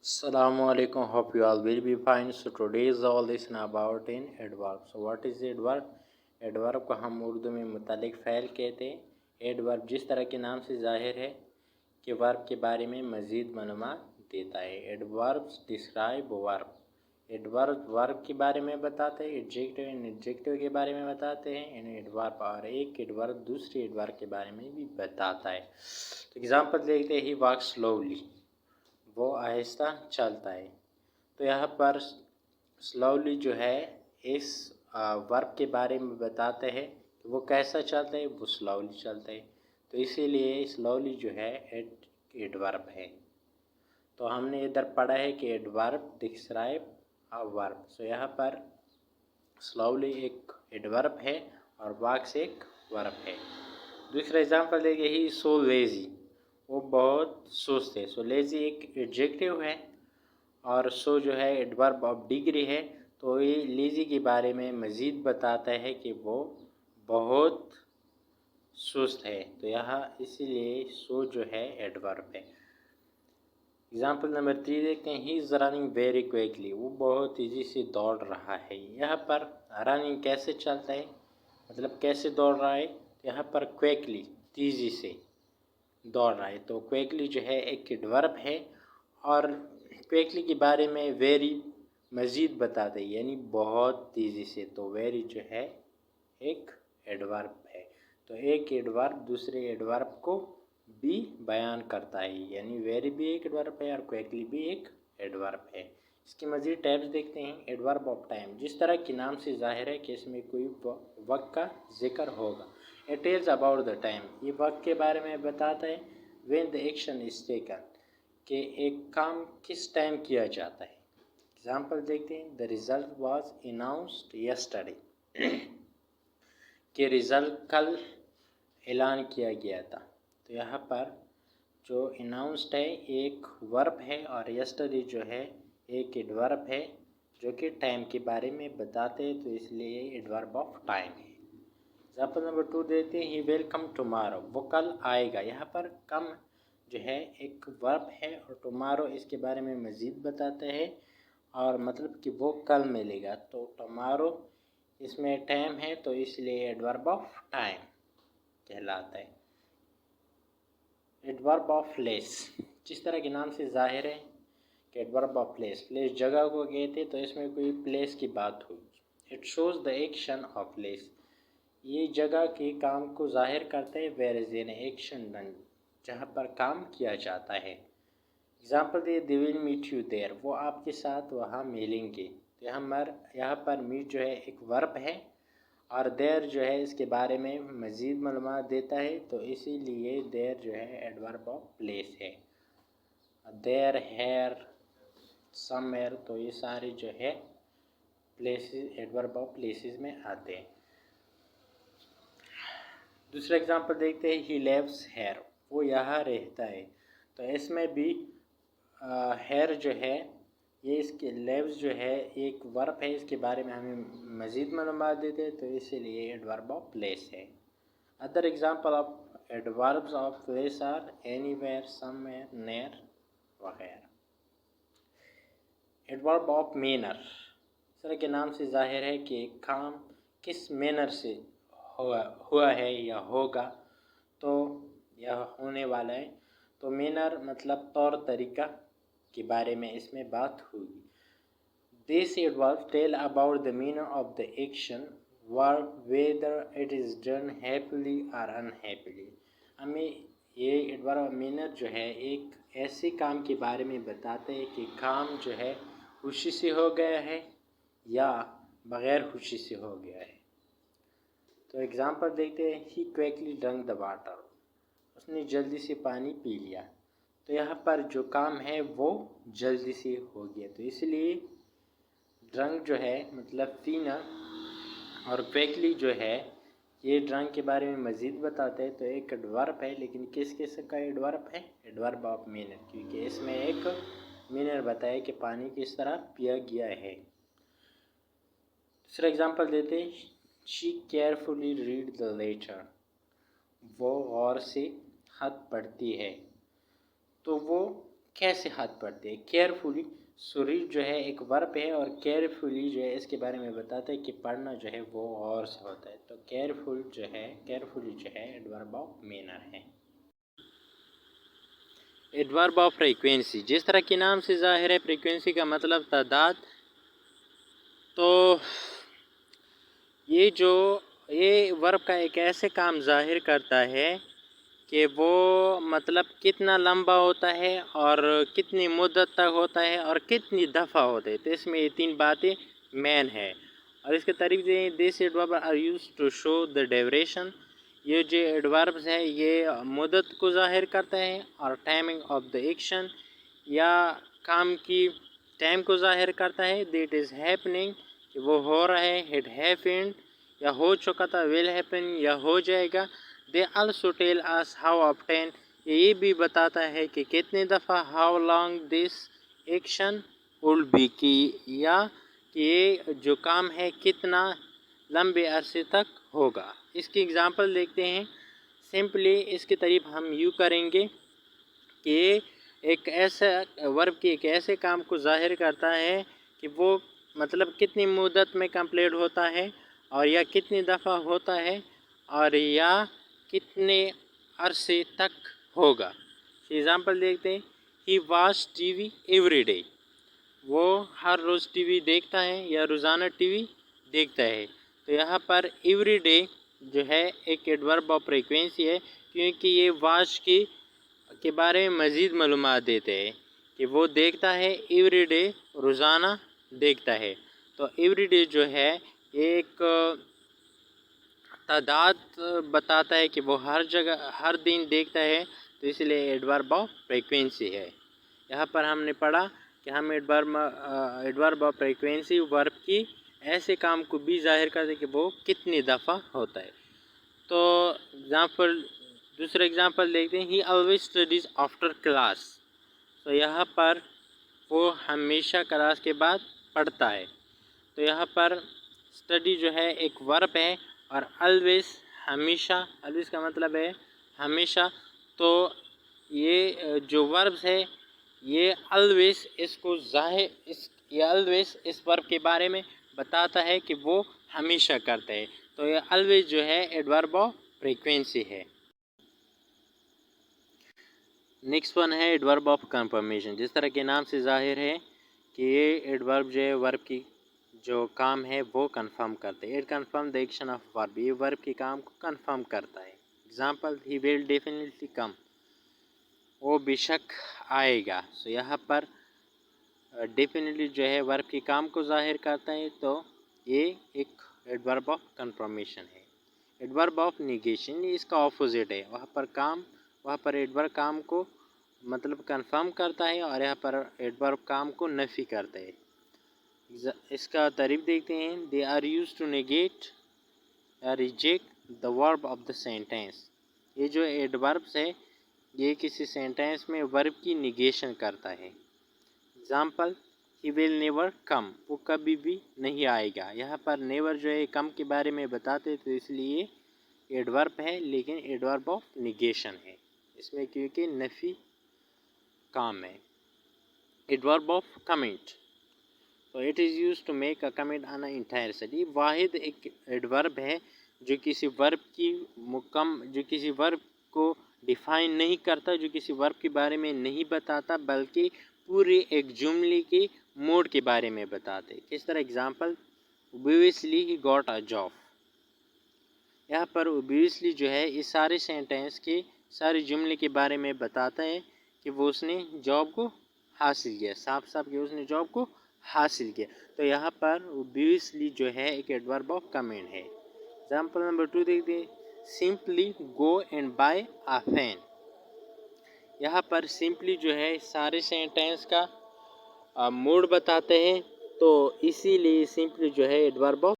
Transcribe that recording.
Assalamu alaikum. Hope you all will be fine. So today is all lesson about in adverb. So what is adverb? Adverb को हम उर्दू में मुतल्लिक फ़ैल कहते हैं। adverb जिस तरह के नाम से ज़ाहिर है कि वर्ब के बारे में मज़ीद मालूमात देता है। adverbs describe verb. adverb verb के बारे में बताते हैं, एडजेक्टिव के बारे में बताते हैं, adverb और एक adverb दूसरे adverb के बारे में भी बताता है। तो एग्जाम्पल देखते हैं, he walks slowly, वो आहिस्ता चलता है। तो यहाँ पर स्लोली जो है इस वर्ब के बारे में बताते हैं कि वो कैसा चलता है, वो स्लोली चलता है। तो इसीलिए स्लोली जो है एडवर्ब है। तो हमने इधर पढ़ा है कि एडवर्ब डिस्क्राइब अ वर्ब। सो यहाँ पर स्लोली एक एडवर्ब है और वॉक्स एक वर्ब है। दूसरा एग्जाम्पल देखिए, ही सो लेजी, वो बहुत सुस्त है। सो लेजी एक एडजेक्टिव है और सो जो है एडवर्ब ऑफ डिग्री है। तो ये लेजी के बारे में मज़ीद बताता है कि वो बहुत सुस्त है। तो यहाँ इसीलिए सो जो है एडवर्ब है। एग्जाम्पल नंबर 3 देखते हैं, he is running very quickly, वो बहुत तेज़ी से दौड़ रहा है। यहाँ पर रनिंग कैसे चलता है, मतलब कैसे दौड़ रहा है। यहाँ पर क्विकली तेज़ी से दौड़ रहा है। तो क्विकली जो है एक एडवर्ब है और क्विकली के बारे में वेरी मज़ीद बताते हैं, यानी बहुत तेज़ी से। तो वेरी जो है एक एडवर्ब है। तो एक एडवर्ब दूसरे एडवर्ब को भी बयान करता है, यानी वेरी भी एक एडवर्ब है और क्विकली भी एक एडवर्ब है। इसकी मज़ीद टाइप्स देखते हैं। एडवर्ब ऑफ टाइम, जिस तरह के नाम से ज़ाहिर है कि इसमें कोई वक्त का जिक्र होगा। It tells about the time, ये वक्त के बारे में बताता है। When the action is taken, कि एक काम किस टाइम किया जाता है। एग्जाम्पल देखते हैं, the result was announced yesterday, कि रिज़ल्ट कल ऐलान किया गया था। तो यहाँ पर जो अनाउंस्ड है एक वर्ब है और यस्टरडे जो है एक एडवर्ब है जो कि टाइम के बारे में बताते हैं। तो इसलिए एडवर्ब ऑफ टाइम है। एग्जाम्पल नंबर 2 देते हैं, ही विल कम टुमारो, वो कल आएगा। यहाँ पर कम जो है एक वर्ब है और टुमारो इसके बारे में मज़ीद बताते हैं और मतलब कि वो कल मिलेगा। तो टुमारो इसमें टाइम है, तो इसलिए एडवर्ब ऑफ टाइम कहलाता है। एडवर्ब ऑफ प्लेस, जिस तरह के नाम से ज़ाहिर है कि एडवर्ब ऑफ प्लेस, प्लेस जगह को कहते हैं। तो इसमें कोई प्लेस की बात हुई। It shows the action of place, ये जगह के काम को ज़ाहिर करते हैं। Where is an action done, जहाँ पर काम किया जाता है। एग्जाम्पल दे, they will meet you there, वो आपके साथ वहाँ मिलेंगे। तो यहाँ पर मीट जो है एक वर्ब है और देयर जो है इसके बारे में मज़ीद मालूमात देता है। तो इसीलिए देयर जो है एडवर्ब ऑफ प्लेस है। देयर, हेयर, समवेयर, तो ये सारे जो है प्लेसेस एडवर्ब ऑफ प्लेसेस में आते हैं। दूसरा एग्जांपल देखते हैं, ही लिव्स हेयर, वो यहाँ रहता है। तो इसमें भी हेयर जो है ये इसके लिव्स जो है एक वर्ब है, इसके बारे में हमें मज़ीद मालूमात देते हैं। तो इसीलिए एडवर्ब ऑफ प्लेस है। Other example of adverbs of place are anywhere, somewhere, near वगैरह। एडवर्ब ऑफ मैनर, इस तरह के नाम से ज़ाहिर है कि एक काम किस मैनर से हुआ है या होगा, तो यह होने वाला है। तो मैनर मतलब तौर तरीका के बारे में इसमें बात होगी। This adverb tell about the manner of the action whether it is done happily or unhappily. हमें ये एडवर्ब मैनर जो है एक ऐसे काम के बारे में बताते हैं कि काम जो है खुशी से हो गया है या बग़ैर खुशी से हो गया है। तो एग्ज़ाम्पल देखते हैं, ही क्विकली ड्रंक द वाटर, उसने जल्दी से पानी पी लिया। तो यहाँ पर जो काम है वो जल्दी से हो गया। तो इसलिए ड्रंक जो है मतलब पीना और क्विकली जो है ये ड्रंक के बारे में मज़ीद बताते हैं। तो एक एडवर्ब है, लेकिन किस किस्म का एडवर्ब है, एडवर्ब ऑफ मैनर, क्योंकि इसमें एक मैनर बताया कि पानी किस तरह पिया गया है। दूसरा एग्जांपल देते हैं, she carefully read the letter, वो गौर से खत पढ़ती है। तो वो कैसे हाथ पढ़ते हैं। केयरफुली सुरी जो है एक वर्ब है और केयरफुली जो है इसके बारे में बताता है कि पढ़ना जो है वो और से होता है। तो केयरफुली जो है एडवर्ब ऑफ मैनर है। एडवर्ब ऑफ फ्रीक्वेंसी, जिस तरह के नाम से ज़ाहिर है फ्रीक्वेंसी का मतलब तादाद। तो ये वर्ब का एक ऐसे काम ज़ाहिर करता है कि वो मतलब कितना लंबा होता है और कितनी मुद्दत तक होता है और कितनी दफ़ा होता है। तो इसमें ये 3 बातें मेन है। और इसके तारीफ दें, this adverb are used to show the duration. ये जो एडवर्ब्स है ये मुद्दत को ज़ाहिर करता है और टाइमिंग ऑफ द एक्शन या काम की टाइम को ज़ाहिर करता है। दैट इज़ हैपनिंग कि वो हो रहा है, इट हैपेंड या हो चुका था, विल हैपन या हो जाएगा। They also tell us how often, ये भी बताता है कि कितनी दफ़ा, how long this action will be, की या कि ये जो काम है कितना लंबे अरसे तक होगा। इसकी एग्ज़ाम्पल देखते हैं। सिंपली इसकी तारीफ हम यूँ करेंगे कि एक ऐसा वर्ब की एक ऐसे काम को ज़ाहिर करता है कि वो मतलब कितनी मुद्दत में कंप्लीट होता है और या कितनी दफ़ा होता है और या कितने अरसे तक होगा। एग्ज़ाम्पल देखते हैं। ही वॉच टीवी एवरी डे, वो हर रोज़ टीवी देखता है या रोज़ाना टीवी देखता है। तो यहाँ पर एवरी डे जो है एक एडवर्ब ऑफ फ्रीक्वेंसी है, क्योंकि ये वॉच के बारे में मज़ीद मालूमात देते हैं कि वो देखता है एवरी डे, रोज़ाना देखता है। तो एवरी डे जो है एक तादाद बताता है कि वो हर जगह हर दिन देखता है, तो इसलिए एडवर्ब ऑफ फ्रीक्वेंसी है। यहाँ पर हमने पढ़ा कि हम एडवर्ब ऑफ फ्रीक्वेंसी वर्ब की ऐसे काम को भी ज़ाहिर करते कि वो कितनी दफ़ा होता है। तो दूसरा एग्ज़ाम्पल देखते हैं। ही ऑलवेज स्टडीज़ आफ्टर क्लास, तो यहाँ पर वो हमेशा क्लास के बाद पढ़ता है। तो यहाँ पर स्टडी जो है एक वर्ब है और ऑलवेज हमेशा, ऑलवेज का मतलब है हमेशा। तो ये जो वर्ब्स है ये ऑलवेज इसको ये ऑलवेज इस वर्ब के बारे में बताता है कि वो हमेशा करते हैं। तो ये ऑलवेज जो है एडवर्ब ऑफ फ्रीक्वेंसी है। नेक्स्ट वन है एडवर्ब ऑफ कंफर्मेशन। जिस तरह के नाम से ज़ाहिर है कि ये एडवर्ब जो है वर्ब की जो काम है वो कंफर्म करते हैं। It confirm the action of verb, ये वर्ब के काम को कंफर्म करता है। Example, he will definitely come, वो बेशक आएगा। सो यहाँ पर डेफिनेटली जो है वर्ब के काम को ज़ाहिर करता है, तो ये एक एडवर्ब ऑफ कंफर्मेशन है। एडवर्ब ऑफ निगेशन इसका ऑपोजिट है। वहाँ पर एडवर्ब काम को मतलब कंफर्म करता है और यहाँ पर एडवर्ब काम को नफ़ी करता है। इसका तारीफ देखते हैं। They are use to negate या reject the verb of the sentence. ये जो एडवर्ब्स है ये किसी सेंटेंस में वर्ब की निगेशन करता है। Example, he will never come, वो कभी भी नहीं आएगा। यहाँ पर नेवर जो है कम के बारे में बताते, तो इसलिए एडवर्ब है लेकिन एडवर्ब ऑफ निगेशन है इसमें, क्योंकि नफ़ी काम है। एडवर्ब ऑफ कमेंट, तो it is use to make a comment on a entire set. ये वाहिद एक एडवर्ब है जो किसी वर्ब को डिफाइन नहीं करता, जो किसी वर्ब के बारे में नहीं बताता, बल्कि पूरे एक जुमले के मोड के बारे में बताते। किस तरह? Example, obviously he got a job. यहाँ पर ओब्वियसली जो है इस सारे सेंटेंस के सारे जुमले के बारे में बताता है कि वो उसने जॉब को हासिल किया, साफ साफ कि उसने जॉब को हासिल किया। तो यहाँ पर ओब्वियसली जो है एक एडवर्ब ऑफ कमेंट है। एग्जाम्पल नंबर 2 देखते हैं। Simply go and buy a fan. यहाँ पर सिंपली जो है सारे सेंटेंस का मोड बताते हैं, तो इसीलिए सिंपली जो है एडवर्ब ऑफ